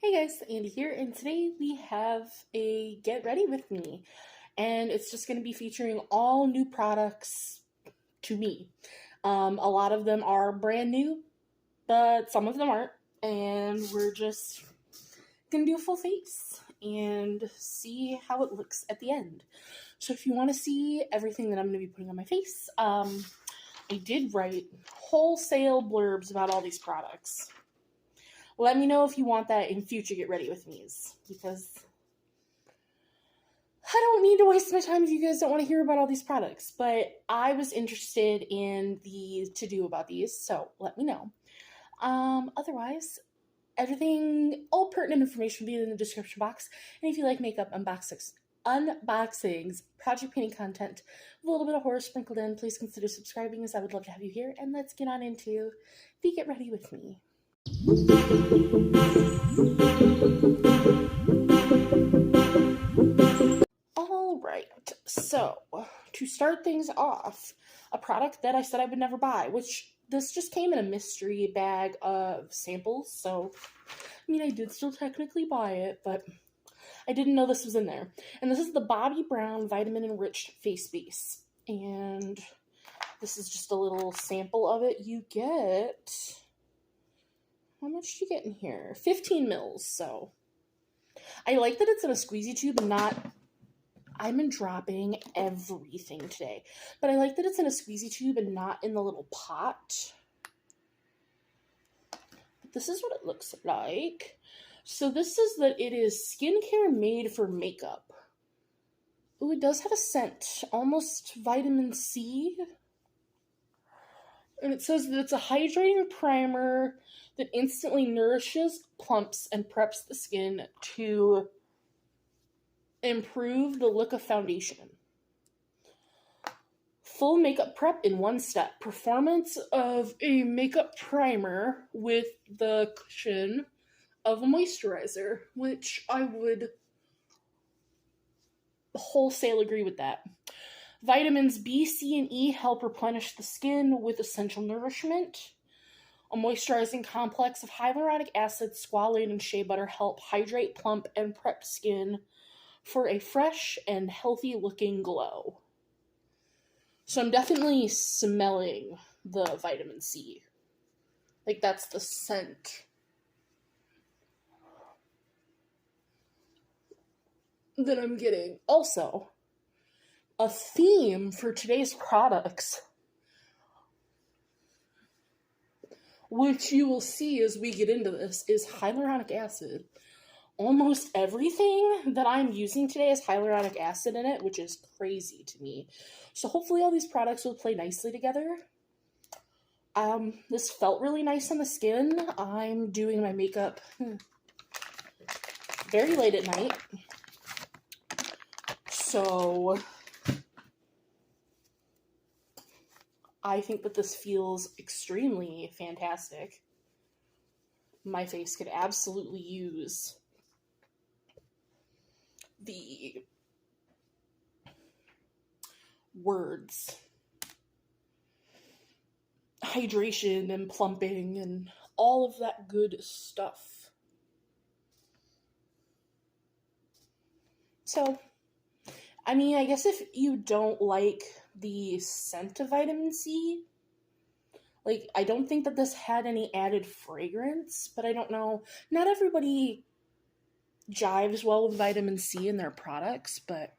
Hey guys, Andy here, and today we have a get ready with me, and it's just going to be featuring all new products to me. A lot of them are brand new, but some of them aren't, and we're just going to do a full face and see how it looks at the end. So if you want to see everything that I'm going to be putting on my face, I did write wholesale blurbs about all these products. Let me know if you want that in future Get Ready With Me's, because I don't need to waste my time if you guys don't want to hear about all these products, but I was interested in the to-do about these, so let me know. Otherwise, all pertinent information will be in the description box, and if you like makeup unboxings, project painting content, with a little bit of horror sprinkled in, please consider subscribing, as I would love to have you here, and let's get on into the Get Ready With Me. Alright, so to start things off, a product that I said I would never buy, which this just came in a mystery bag of samples, so I mean I did still technically buy it, but I didn't know this was in there. And this is the Bobbi Brown Vitamin Enriched Face Base, and this is just a little sample of it. You get... how much do you get in here? 15 mils, so. I like that it's in a squeezy tube and not... I've been dropping everything today. But I like that it's in a squeezy tube and not in the little pot. But this is what it looks like. So this says that it is skincare made for makeup. Ooh, it does have a scent. Almost vitamin C. And it says that it's a hydrating primer that instantly nourishes, plumps, and preps the skin to improve the look of foundation. Full makeup prep in one step. Performance of a makeup primer with the cushion of a moisturizer, which I would wholesale agree with that. Vitamins B, C, and E help replenish the skin with essential nourishment. A moisturizing complex of hyaluronic acid, squalane, and shea butter help hydrate, plump, and prep skin for a fresh and healthy-looking glow. So I'm definitely smelling the vitamin C. Like, that's the scent. That I'm getting. Also, a theme for today's products, which you will see as we get into this, is hyaluronic acid. Almost everything that I'm using today has hyaluronic acid in it, which is crazy to me. So hopefully all these products will play nicely together. This felt really nice on the skin. I'm doing my makeup very late at night. So I think that this feels extremely fantastic. My face could absolutely use the words hydration and plumping and all of that good stuff. So, I mean, I guess if you don't like the scent of vitamin C, like, I don't think that this had any added fragrance, but I don't know. Not everybody jives well with vitamin C in their products, but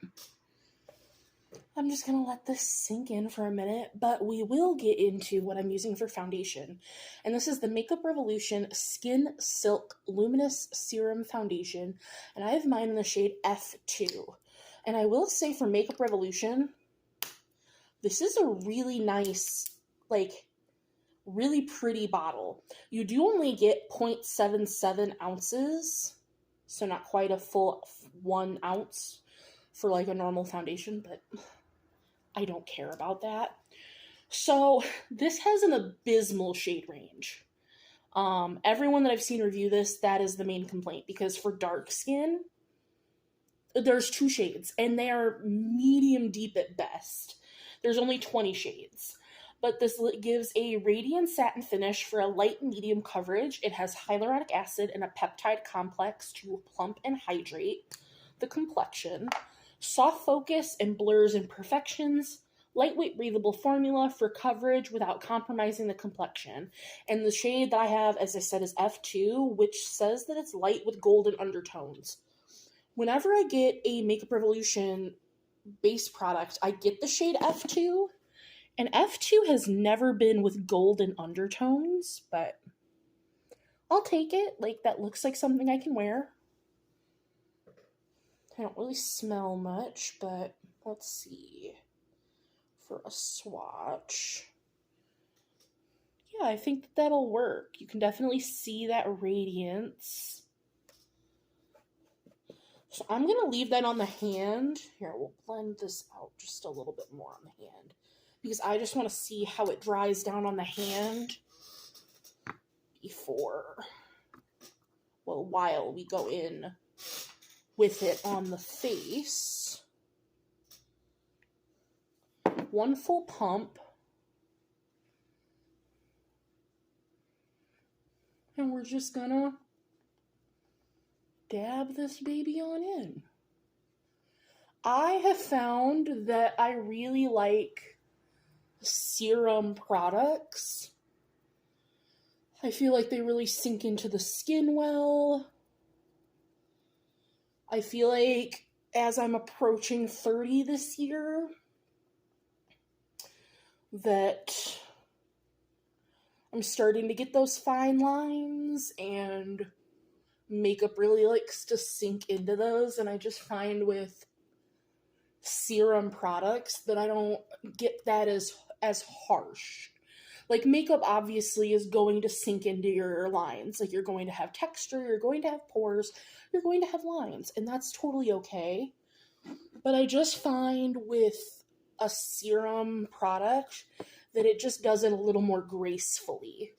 I'm just going to let this sink in for a minute, but we will get into what I'm using for foundation. And this is the Makeup Revolution Skin Silk Luminous Serum Foundation, and I have mine in the shade F2. And I will say for Makeup Revolution, this is a really nice, like, really pretty bottle. You do only get 0.77 ounces, so not quite a full 1 ounce for like a normal foundation, but I don't care about that. So this has an abysmal shade range. Everyone that I've seen review this, that is the main complaint, because for dark skin, there's 2 shades, and they are medium deep at best. There's only 20 shades. But this gives a radiant satin finish for a light medium coverage. It has hyaluronic acid and a peptide complex to plump and hydrate the complexion. Soft focus and blurs imperfections. Lightweight breathable formula for coverage without compromising the complexion. And the shade that I have, as I said, is F2, which says that it's light with golden undertones. Whenever I get a Makeup Revolution base product, I get the shade F2, and F2 has never been with golden undertones, but I'll take it. Like, that looks like something I can wear. I don't really smell much, but let's see. For a swatch. Yeah, I think that'll work. You can definitely see that radiance. So I'm going to leave that on the hand. Here, we'll blend this out just a little bit more on the hand, because I just want to see how it dries down on the hand while we go in with it on the face. One full pump. And we're just gonna dab this baby on in. I have found that I really like serum products. I feel like they really sink into the skin well. I feel like as I'm approaching 30 this year, that I'm starting to get those fine lines, and makeup really likes to sink into those, and I just find with serum products that I don't get that as harsh. Like, makeup obviously is going to sink into your lines. Like, you're going to have texture, you're going to have pores, you're going to have lines, and that's totally okay. But I just find with a serum product that it just does it a little more gracefully.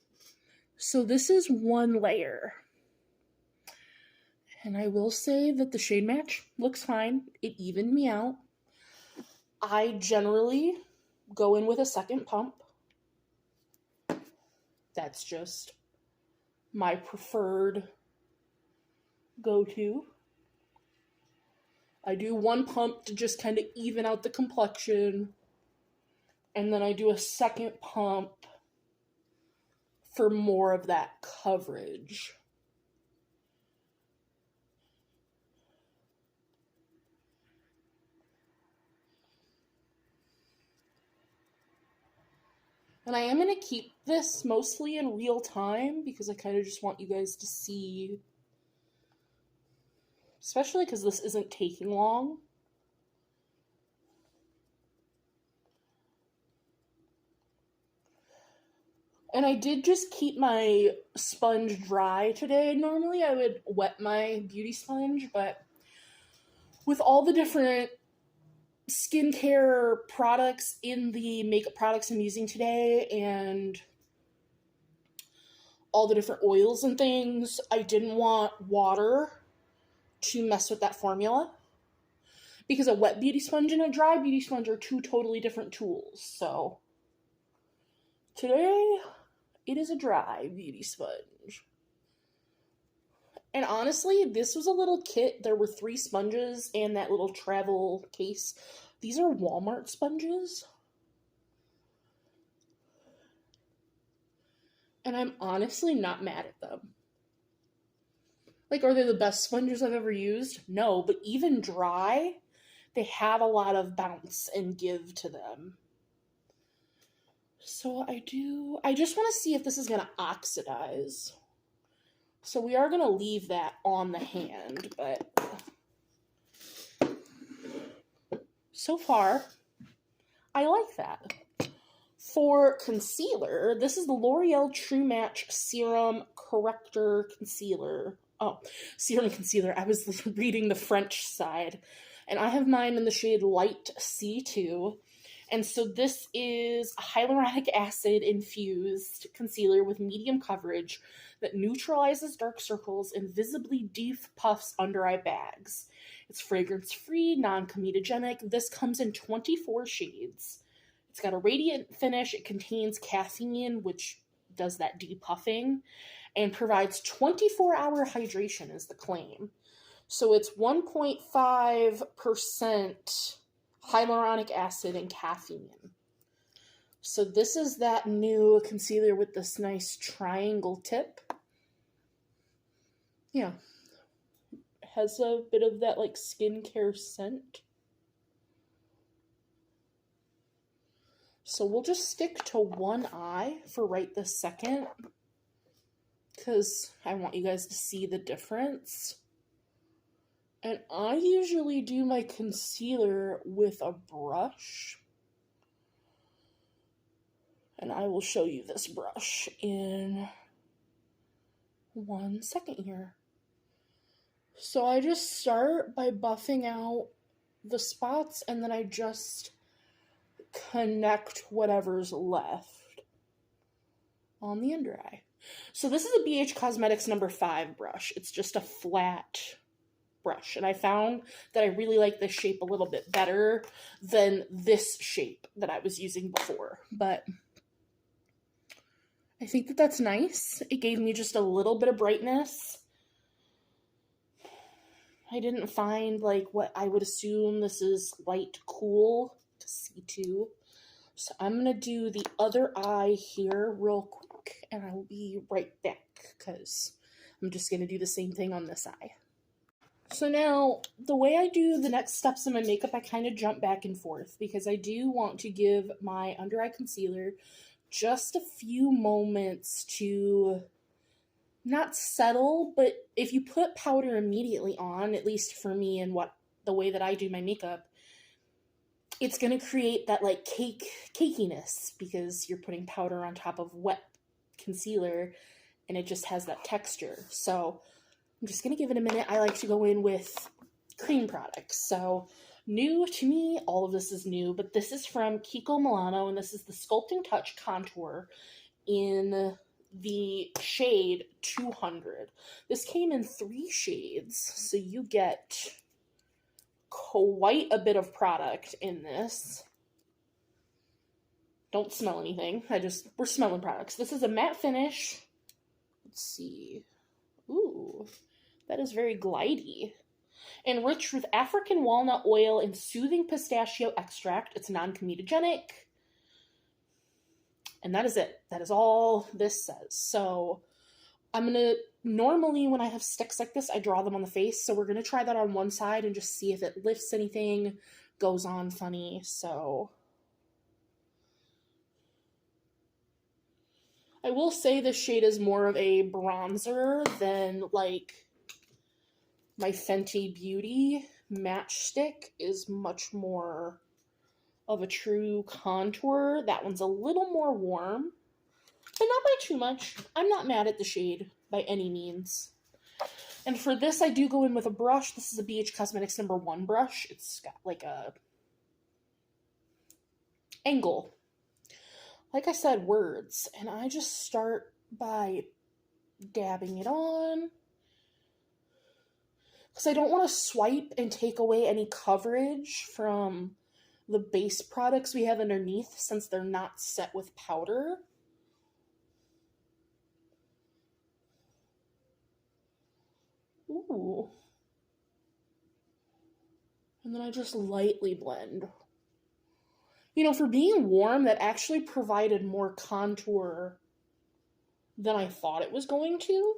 So this is one layer. And I will say that the shade match looks fine. It evened me out. I generally go in with a second pump. That's just my preferred go-to. I do one pump to just kind of even out the complexion, and then I do a second pump for more of that coverage. And I am going to keep this mostly in real time because I kind of just want you guys to see, especially because this isn't taking long. And I did just keep my sponge dry today. Normally I would wet my beauty sponge, but with all the different skincare products in the makeup products I'm using today and all the different oils and things, I didn't want water to mess with that formula, because a wet beauty sponge and a dry beauty sponge are two totally different tools. So today it is a dry beauty sponge. And honestly, this was a little kit. There were 3 sponges and that little travel case. These are Walmart sponges. And I'm honestly not mad at them. Like, are they the best sponges I've ever used? No, but even dry, they have a lot of bounce and give to them. So I just want to see if this is going to oxidize. So we are going to leave that on the hand, but so far, I like that. For concealer, this is the L'Oreal True Match Serum Corrector Concealer. Oh, Serum Concealer. I was reading the French side. And I have mine in the shade Light C2. And so this is a hyaluronic acid infused concealer with medium coverage that neutralizes dark circles and visibly depuffs under eye bags. It's fragrance-free, non-comedogenic. This comes in 24 shades. It's It's got a radiant finish. It contains caffeine, which does that depuffing, and provides 24-hour hydration is the claim. So it's 1.5% hyaluronic acid and caffeine. So this is that new concealer with this nice triangle tip. Yeah. It has a bit of that like skincare scent. So we'll just stick to one eye for right this second, because I want you guys to see the difference. And I usually do my concealer with a brush. And I will show you this brush in 1 second here. So I just start by buffing out the spots, and then I just connect whatever's left on the under eye. So this is a BH Cosmetics number 5 brush. It's just a flat brush, and I found that I really like this shape a little bit better than this shape that I was using before, but I think that that's nice. It gave me just a little bit of brightness. I didn't find like what I would assume this is light cool to C2. So I'm going to do the other eye here real quick, and I will be right back because I'm just going to do the same thing on this eye. So now, the way I do the next steps in my makeup, I kind of jump back and forth because I do want to give my under eye concealer just a few moments to not settle, but if you put powder immediately on, at least for me and the way that I do my makeup, it's going to create that like cakiness because you're putting powder on top of wet concealer and it just has that texture. So I'm just going to give it a minute. I like to go in with cream products. So new to me, all of this is new, but this is from Kikomilano, and this is the Sculpting Touch Contour in the shade 200. This came in 3 shades, so you get quite a bit of product in this. Don't smell anything. We're smelling products. This is a matte finish. Let's see. Ooh, that is very glidey. Enriched with African walnut oil and soothing pistachio extract. It's non-comedogenic. And that is it. That is all this says. So I'm going to, normally when I have sticks like this, I draw them on the face. So we're going to try that on one side and just see if it lifts anything, goes on funny. So I will say this shade is more of a bronzer than like my Fenty Beauty Matchstick is much more of a true contour. That one's a little more warm, but not by too much. I'm not mad at the shade by any means. And for this, I do go in with a brush. This is a BH Cosmetics number 1 brush. It's got like a angle. Like I said, words. And I just start by dabbing it on, because I don't want to swipe and take away any coverage from the base products we have underneath since they're not set with powder. Ooh. And then I just lightly blend. You know, for being warm, that actually provided more contour than I thought it was going to.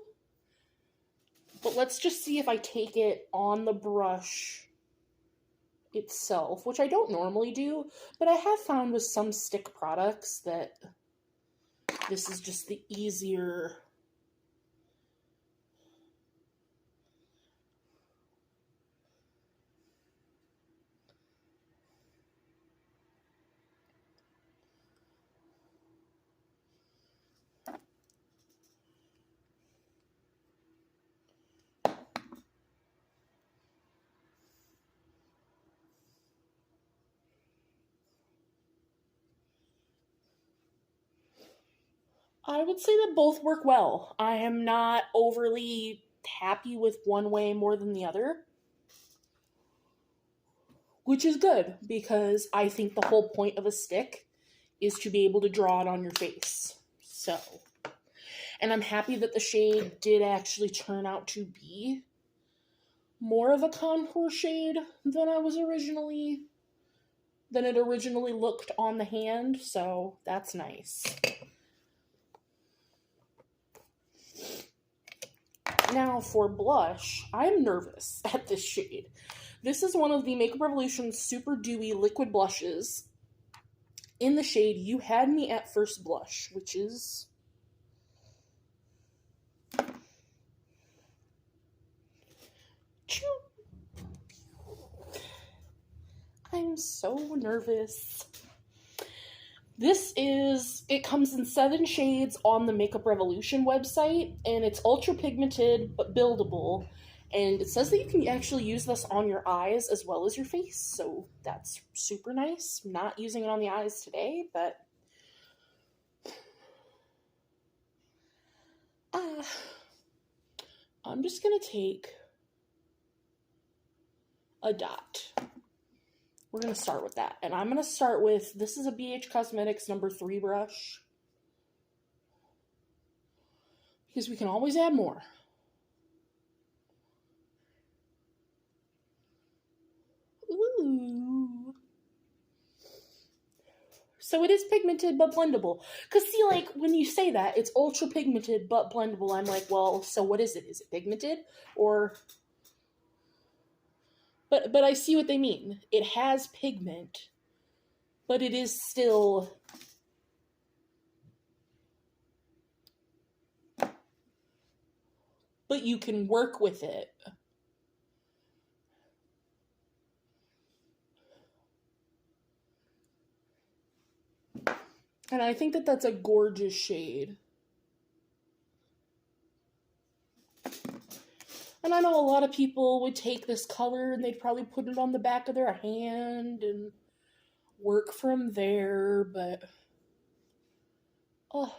But let's just see if I take it on the brush itself, which I don't normally do, but I have found with some stick products that this is just the easier I would say that both work well. I am not overly happy with one way more than the other, which is good because I think the whole point of a stick is to be able to draw it on your face. So, and I'm happy that the shade did actually turn out to be more of a contour shade than it originally looked on the hand, so that's nice. Now for blush, I'm nervous at this shade. This is one of the Makeup Revolution Super Dewy Liquid Blushes in the shade You Had Me at First Blush, which is... I'm so nervous. It comes in 7 shades on the Makeup Revolution website, and it's ultra pigmented but buildable. And it says that you can actually use this on your eyes as well as your face, so that's super nice. I'm not using it on the eyes today, but I'm just gonna take a dot. We're going to start with that. And I'm going to start with, this is a BH Cosmetics number 3 brush. Because we can always add more. Ooh. So it is pigmented but blendable. Because see, like, when you say that, it's ultra pigmented but blendable. I'm like, well, so what is it? Is it pigmented? Or... But I see what they mean. It has pigment, but it is still... But you can work with it. And I think that that's a gorgeous shade. And I know a lot of people would take this color and they'd probably put it on the back of their hand and work from there, but... Oh,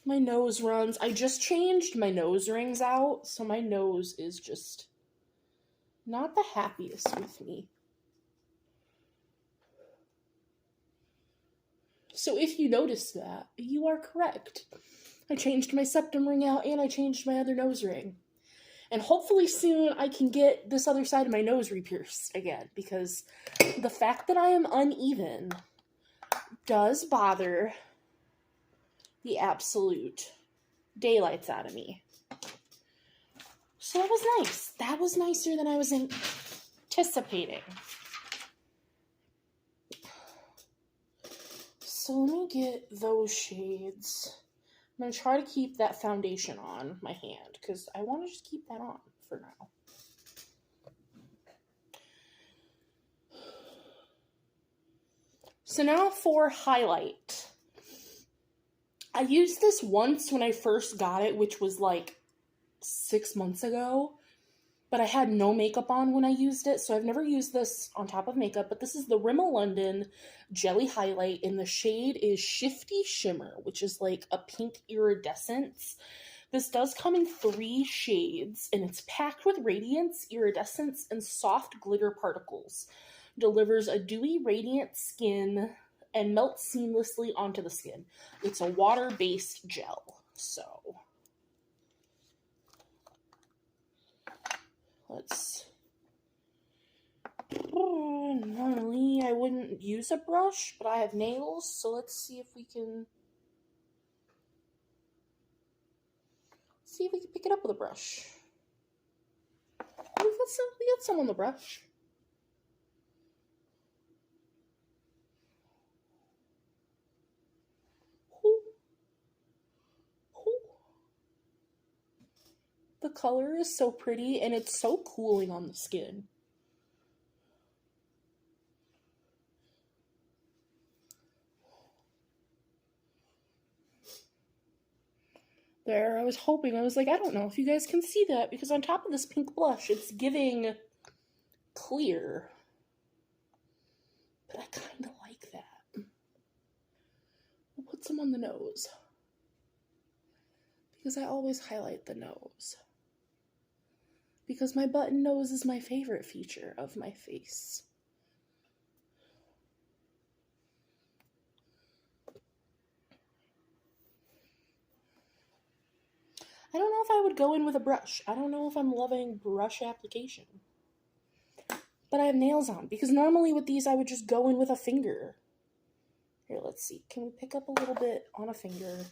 my nose runs. I just changed my nose rings out, so my nose is just not the happiest with me. So if you notice that, you are correct. I changed my septum ring out and I changed my other nose ring. And hopefully soon I can get this other side of my nose re-pierced again, because the fact that I am uneven does bother the absolute daylights out of me. So that was nice. That was nicer than I was anticipating. So let me get those shades. I'm going to try to keep that foundation on my hand, because I want to just keep that on for now. So now for highlight. I used this once when I first got it, which was like 6 months ago, but I had no makeup on when I used it, so I've never used this on top of makeup, but this is the Rimmel London Jelly Highlight, and the shade is Shifty Shimmer, which is like a pink iridescence. This does come in 3 shades, and it's packed with radiance, iridescence, and soft glitter particles. Delivers a dewy, radiant skin and melts seamlessly onto the skin. It's a water-based gel, so... Normally I wouldn't use a brush, but I have nails, so let's see if we can pick it up with a brush. We got some on the brush. The color is so pretty, and it's so cooling on the skin. There, I was like, I don't know if you guys can see that, because on top of this pink blush, it's giving clear. But I kind of like that. We'll put some on the nose, because I always highlight the nose. Because my button nose is my favorite feature of my face. I would go in with a brush. I don't know if I'm loving brush application. But I have nails on, because normally with these I would just go in with a finger. Here, let's see. Can we pick up a little bit on a finger?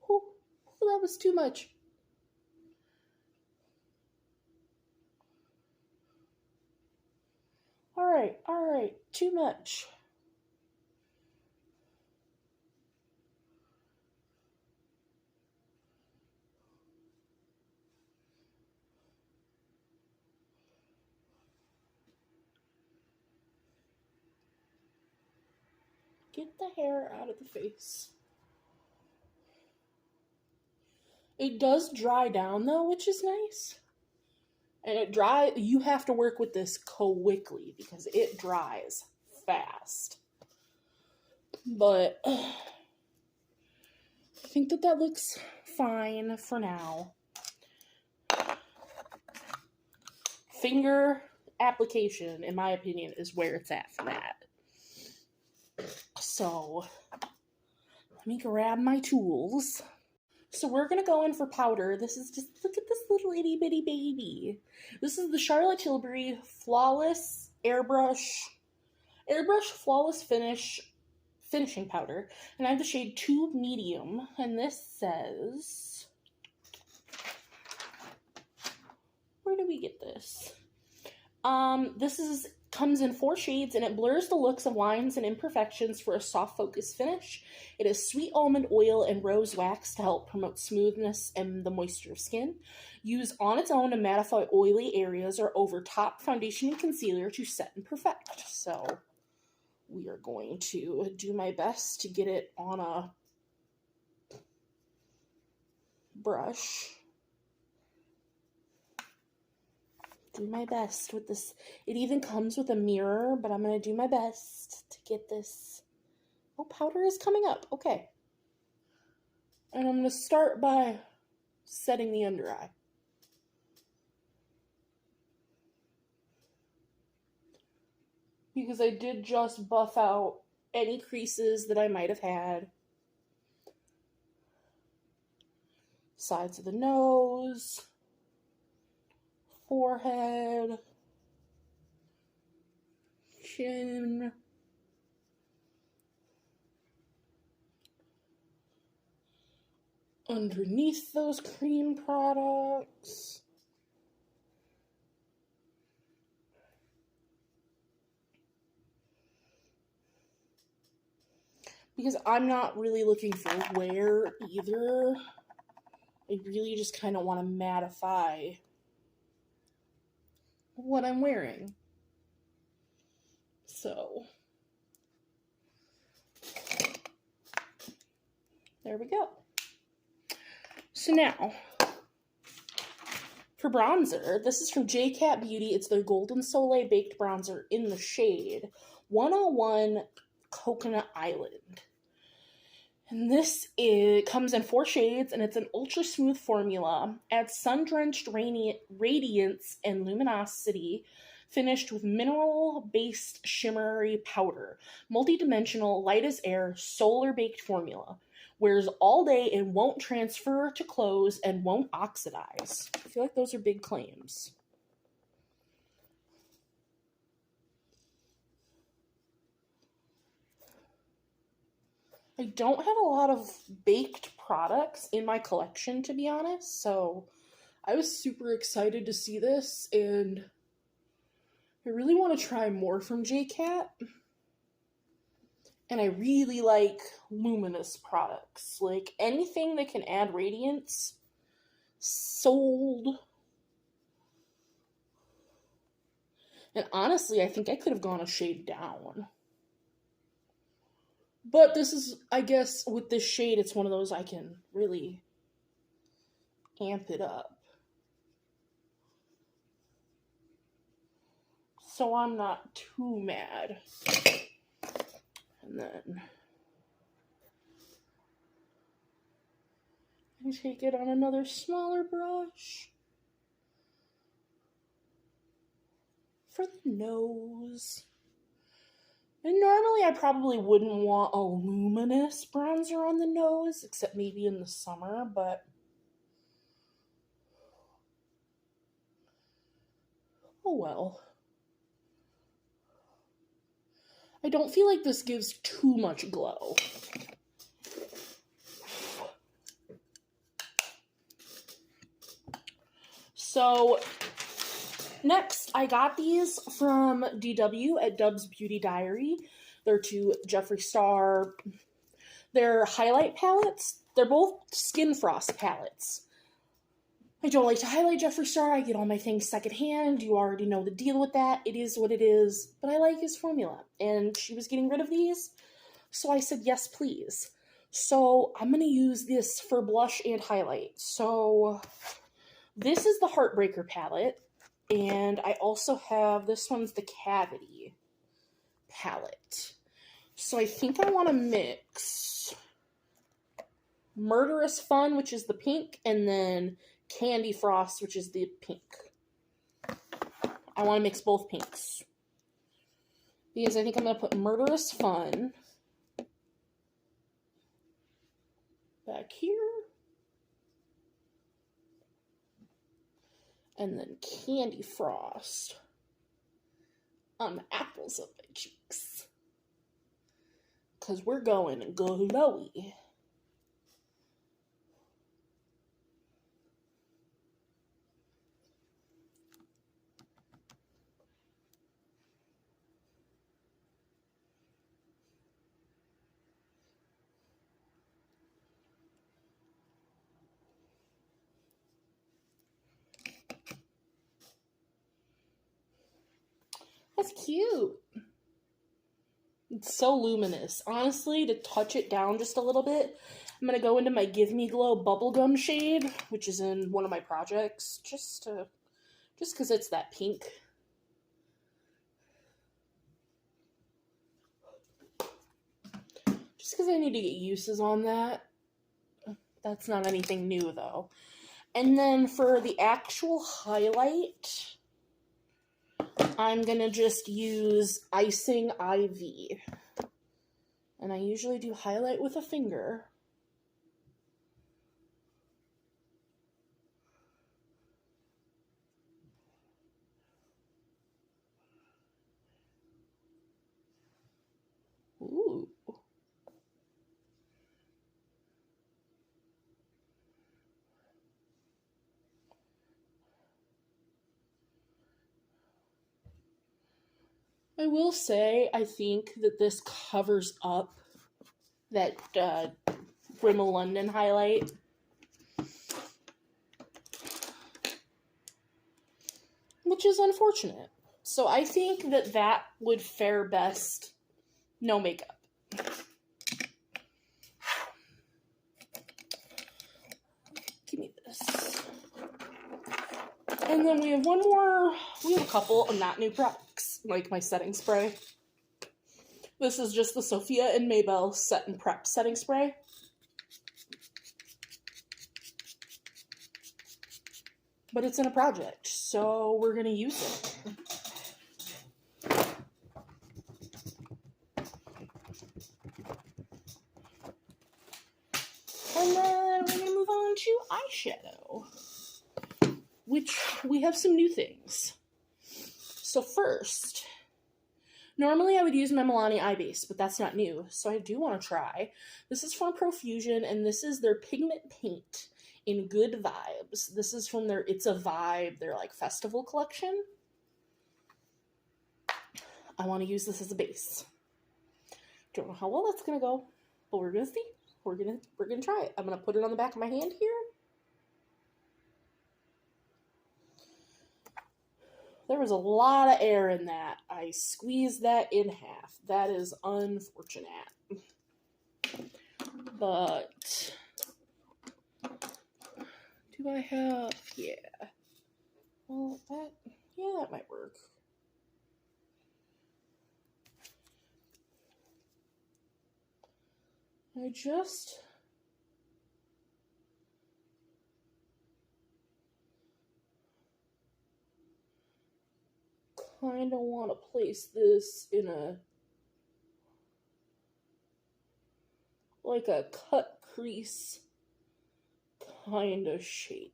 Oh, that was too much. All right, too much. Get the hair out of the face. It does dry down though, which is nice. And you have to work with this quickly because it dries fast. But I think that looks fine for now. Finger application, in my opinion, is where it's at for that. So, let me grab my tools. So we're going to go in for powder. This is just, look at this little itty bitty baby. This is the Charlotte Tilbury Flawless Airbrush Flawless Finishing Powder. And I have the shade 2 Medium. And this says, where do we get this? This comes in 4 shades, and it blurs the looks of lines and imperfections for a soft focus finish. It is sweet almond oil and rose wax to help promote smoothness and the moisture of skin. Use on its own to mattify oily areas or over top foundation and concealer to set and perfect. So we are going to do my best to get it on a brush. Do my best with this. It even comes with a mirror, but I'm going to do my best to get this. Oh, powder is coming up. Okay. And I'm going to start by setting the under eye. Because I did just buff out any creases that I might have had. Sides of the nose. Forehead, chin, underneath those cream products, because I'm not really looking for wear either. I really just kind of want to mattify what I'm wearing. So, there we go. So now, for bronzer, this is from jcatbeauty. It's their Golden Soleil Baked Bronzer in the shade 101 Coconut Island. And it comes in 4 shades, and it's an ultra smooth formula. Adds sun-drenched radiance and luminosity, finished with mineral-based shimmery powder. Multi-dimensional, light as air, solar-baked formula. Wears all day and won't transfer to clothes and won't oxidize. I feel like those are big claims. I don't have a lot of baked products in my collection, to be honest, so I was super excited to see this, and I really want to try more from JCat. And I really like luminous products. Like, anything that can add radiance, sold. And honestly, I think I could have gone a shade down. But this is, I guess, with this shade, it's one of those I can really amp it up. So I'm not too mad. And then I take it on another smaller brush for the nose. And normally I probably wouldn't want a luminous bronzer on the nose, except maybe in the summer, but oh well. I don't feel like this gives too much glow. So next, I got these from DW at Dub's Beauty Diary. They're two Jeffree Star. They're highlight palettes. They're both Skin Frost palettes. I don't like to highlight Jeffree Star. I get all my things secondhand. You already know the deal with that. It is what it is. But I like his formula. And she was getting rid of these. So I said, yes, please. So I'm going to use this for blush and highlight. So this is the Heartbreaker palette. And I also have, this one's the Cavity palette. So I think I want to mix Murderous Fun, which is the pink, and then Candy Frost, which is the pink. I want to mix both pinks. Because I think I'm going to put Murderous Fun back here. And then Candy Frost on the apples of my cheeks. Because we're going glowy. That's cute. It's so luminous. Honestly, to touch it down just a little bit, I'm going to go into my Give Me Glow Bubblegum shade, which is in one of my projects, just because it's that pink. Just because I need to get uses on that. That's not anything new, though. And then for the actual highlight, I'm going to just use Icing IV. And I usually do highlight with a finger. Ooh. I will say, I think that this covers up that Rimmel London highlight. Which is unfortunate. So I think that that would fare best no makeup. Give me this. And then we have one more, we have a couple of not new products, like my setting spray. This is just the Sophia and Mabelle Set and Prep setting spray. But it's in a project, so we're going to use it. And then we're going to move on to eyeshadow, which we have some new things. So first, normally I would use my Milani eye base, but that's not new, so I do want to try. This is from Profusion, and this is their pigment paint in Good Vibes. This is from their It's a Vibe, their like festival collection. I want to use this as a base. Don't know how well that's gonna go, but we're gonna see. We're gonna try it. I'm gonna put it on the back of my hand here. There was a lot of air in that. I squeezed that in half. That is unfortunate. But do I have, yeah. Well, that might work. I just kind of want to place this in a like a cut crease kind of shape.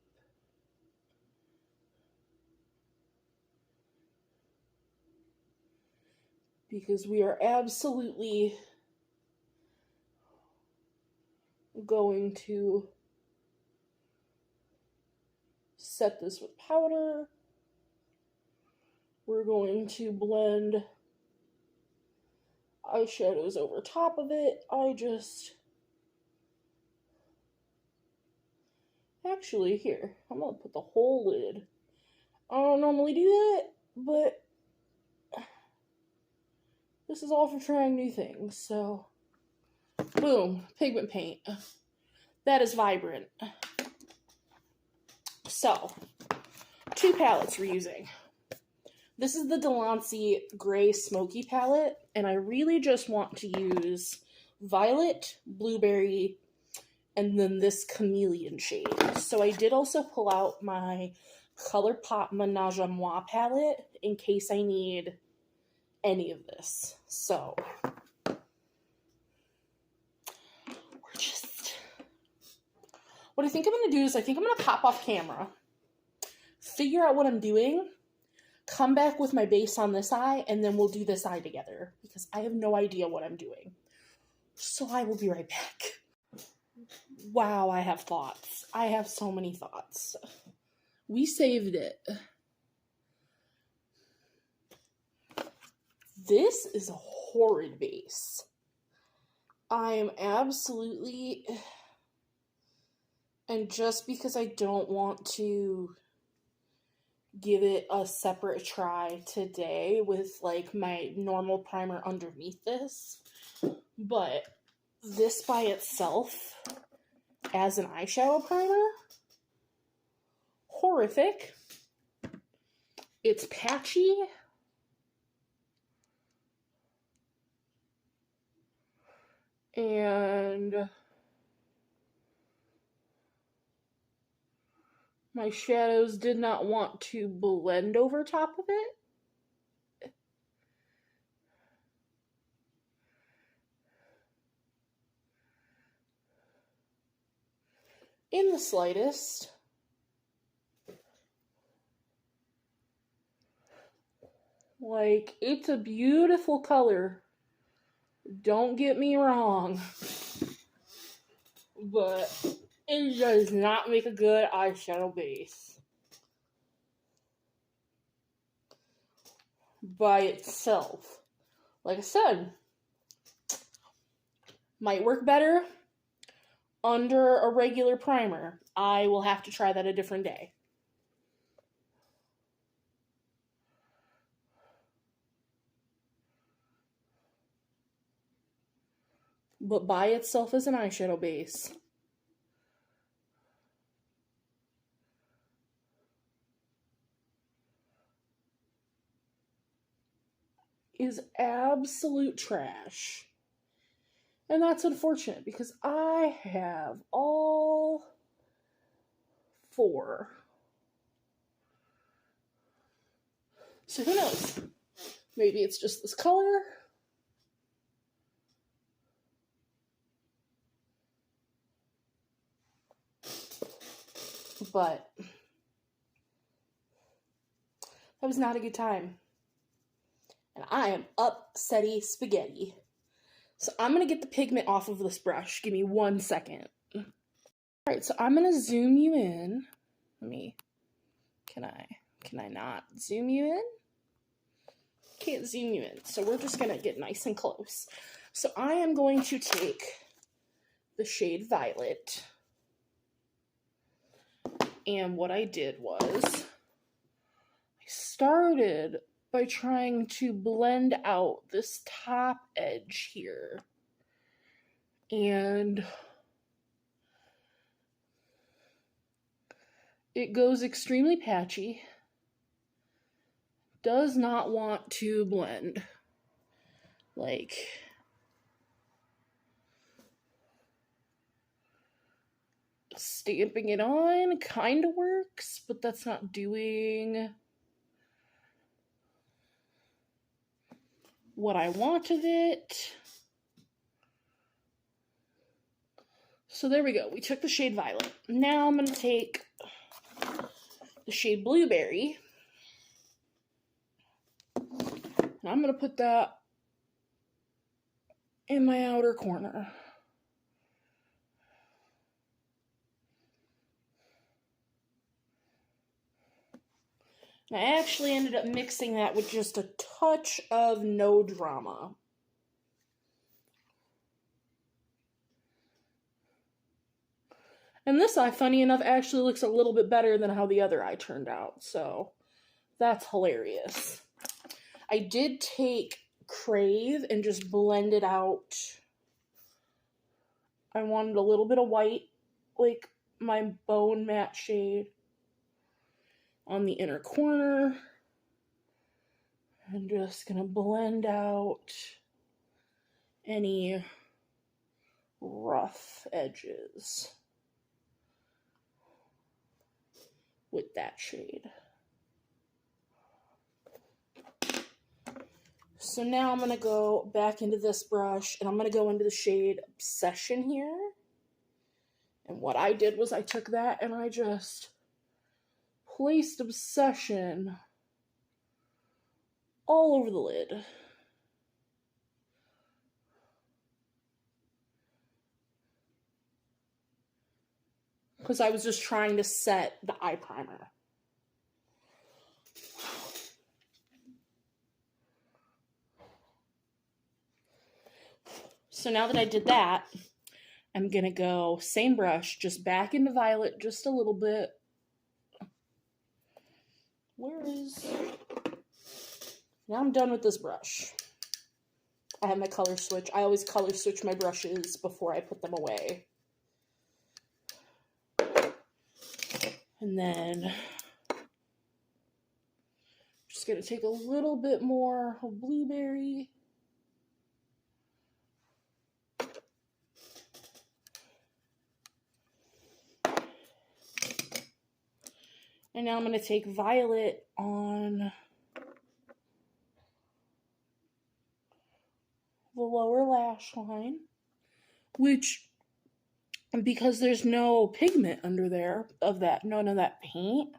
Because we are absolutely going to set this with powder. We're going to blend eyeshadows over top of it. Actually, here, I'm going to put the whole lid. I don't normally do that, but this is all for trying new things, so boom, pigment paint. That is vibrant. So, 2 palettes we're using. This is the Delancey Gray Smoky palette, and I really just want to use violet, blueberry, and then this chameleon shade. So I did also pull out my ColourPop Menage a Moi palette in case I need any of this. So what I think I'm going to do is I think I'm going to pop off camera, figure out what I'm doing, come back with my base on this eye, and then we'll do this eye together because I have no idea what I'm doing. So I will be right back. Wow, I have thoughts. I have so many thoughts. We saved it. This is a horrid base. I am absolutely... And just because I don't want to give it a separate try today with like my normal primer underneath this, but this by itself as an eyeshadow primer, horrific. It's patchy. And my shadows did not want to blend over top of it. In the slightest. Like, it's a beautiful color. Don't get me wrong. But it does not make a good eyeshadow base. By itself. Like I said, might work better under a regular primer. I will have to try that a different day. But by itself as an eyeshadow base, is absolute trash. And that's unfortunate because I have all 4. So who knows? Maybe it's just this color. But that was not a good time. And I am upsetty spaghetti. So I'm going to get the pigment off of this brush. Give me 1 second. Alright, so I'm going to zoom you in. Can I not zoom you in? Can't zoom you in. So we're just going to get nice and close. So I am going to take the shade Violet. And what I did was, I started by trying to blend out this top edge here. And it goes extremely patchy. Does not want to blend. Like, stamping it on kind of works, but that's not doing what I want of it. So there we go. We took the shade Violet. Now I'm going to take the shade Blueberry. And I'm going to put that in my outer corner. And I actually ended up mixing that with just a touch of No Drama. And this eye, funny enough, actually looks a little bit better than how the other eye turned out. So that's hilarious. I did take Crave and just blend it out. I wanted a little bit of white, like my bone matte shade, on the inner corner. I'm just going to blend out any rough edges with that shade. So now I'm going to go back into this brush, and I'm going to go into the shade Obsession here. And what I did was I took that and I just placed Obsession all over the lid. Because I was just trying to set the eye primer. So now that I did that, I'm going to go same brush, just back into Violet just a little bit. Now I'm done with this brush. I have my color switch. I always color switch my brushes before I put them away. And then I'm just going to take a little bit more of Blueberry. And now I'm going to take Violet on the lower lash line, which, because there's no pigment under there of that, none of that paint,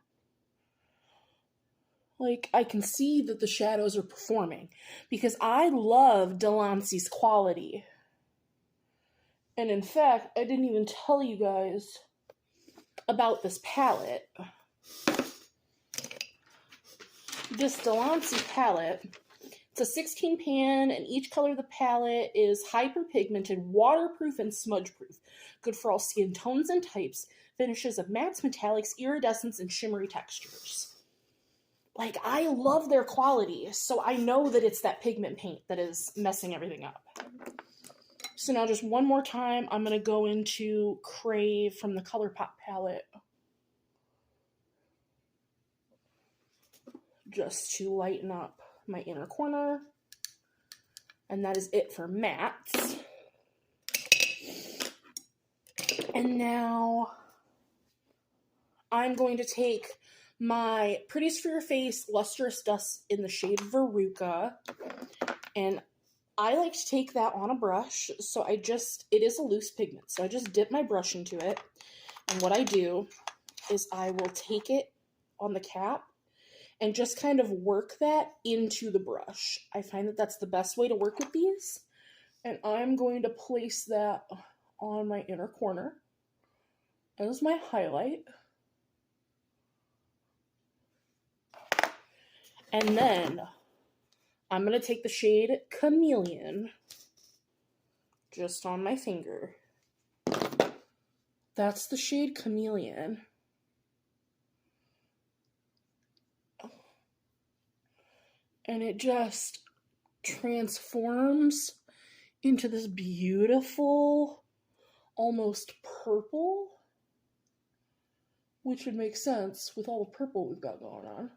like, I can see that the shadows are performing, because I love Delancey's quality. And in fact, I didn't even tell you guys about this palette. This Delancey palette, it's a 16 pan, and each color of the palette is hyperpigmented, waterproof, and smudge-proof. Good for all skin tones and types. Finishes of mattes, metallics, iridescents, and shimmery textures. Like, I love their quality, so I know that it's that pigment paint that is messing everything up. So now just one more time, I'm going to go into Crave from the ColourPop palette. Just to lighten up my inner corner. And that is it for mattes. And now I'm going to take my Pretties for Your Face Lustrous Dust in the shade Veruca. And I like to take that on a brush. So it is a loose pigment. So I just dip my brush into it. And what I do is I will take it on the cap and just kind of work that into the brush. I find that that's the best way to work with these. And I'm going to place that on my inner corner as my highlight. And then I'm going to take the shade Chameleon just on my finger. That's the shade Chameleon. And it just transforms into this beautiful, almost purple, which would make sense with all the purple we've got going on.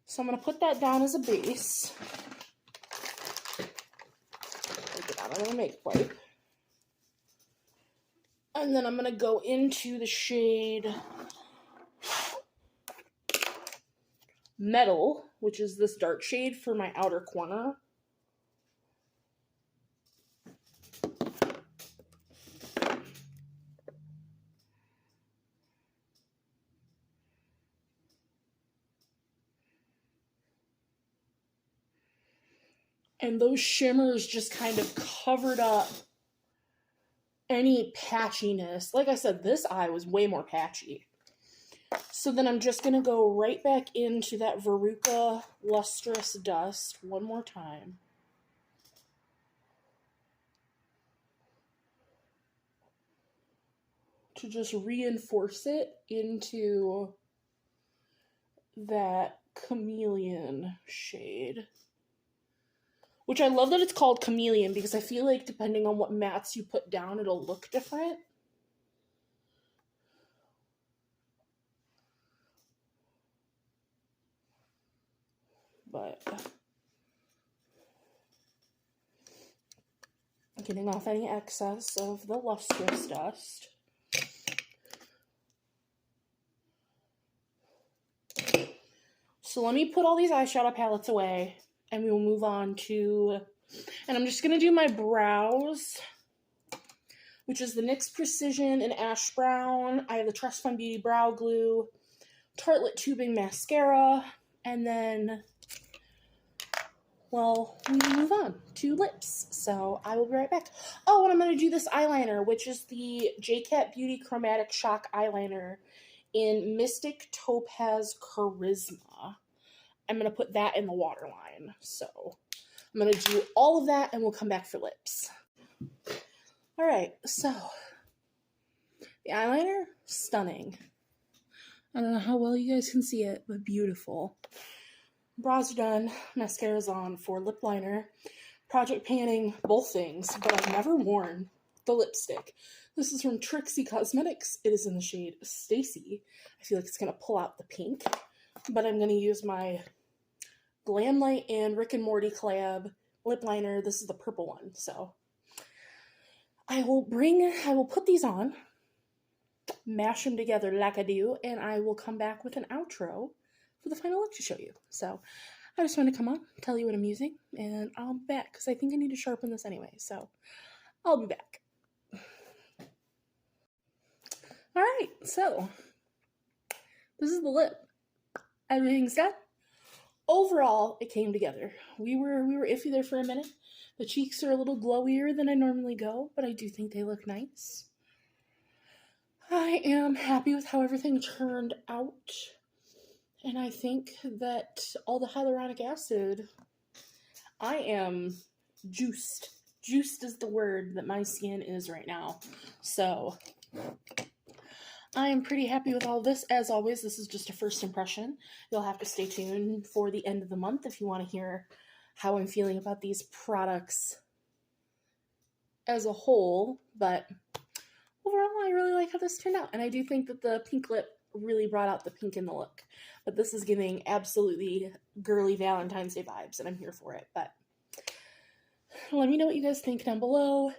So I'm going to put that down as a base. Take it out of my makeup wipe. And then I'm going to go into the shade Metal, which is this dark shade for my outer corner. And those shimmers just kind of covered up any patchiness. Like I said, this eye was way more patchy. So then I'm just going to go right back into that Veruca lustrous dust one more time. To just reinforce it into that chameleon shade. Which I love that it's called chameleon, because I feel like depending on what mattes you put down, it'll look different. But getting off any excess of the lustrous dust. So let me put all these eyeshadow palettes away, and we will move on to, and I'm just going to do my brows, which is the NYX Precision in Ash Brown. I have the Trust Fund Beauty Brow Glue, Tartelette Tubing Mascara, and then, well, we move on to lips. So I will be right back. Oh, and I'm going to do this eyeliner, which is the JCatBeauty Chromatic Shock Eyeliner in Mystic Topaz Charisma. I'm going to put that in the waterline. So I'm going to do all of that, and we'll come back for lips. All right, so the eyeliner, stunning. I don't know how well you guys can see it, but beautiful. Brows are done, mascara's on for lip liner. Project panning, both things, but I've never worn the lipstick. This is from jcatbeauty. It is in the shade Stacy. I feel like it's going to pull out the pink, but I'm going to use my Glam Light and Rick and Morty collab lip liner. This is the purple one, so I will put these on, mash them together like I do, and I will come back with an outro for the final look to show you. So I just want to come on, tell you what I'm using, and I'll be back, because I think I need to sharpen this anyway, so I'll be back. Alright, so this is the lip. Everything's done. Overall, it came together. We were iffy there for a minute. The cheeks are a little glowier than I normally go, but I do think they look nice. I am happy with how everything turned out. And I think that all the hyaluronic acid, I am juiced. Juiced is the word that my skin is right now. So I am pretty happy with all this. As always, this is just a first impression. You'll have to stay tuned for the end of the month if you want to hear how I'm feeling about these products as a whole. But overall, I really like how this turned out. And I do think that the pink lip really brought out the pink in the look. But this is giving absolutely girly Valentine's Day vibes, and I'm here for it. But let me know what you guys think down below.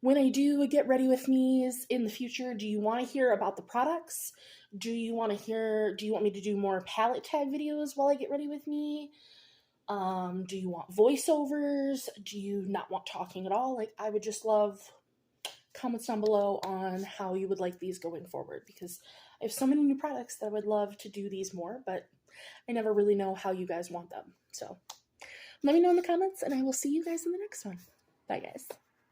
When I do get ready with me's in the future, do you want to hear about the products? Do you want me to do more palette tag videos while I get ready with me? Do you want voiceovers? Do you not want talking at all? Like, I would just love comments down below on how you would like these going forward, because I have so many new products that I would love to do these more, but I never really know how you guys want them. So let me know in the comments, and I will see you guys in the next one. Bye, guys.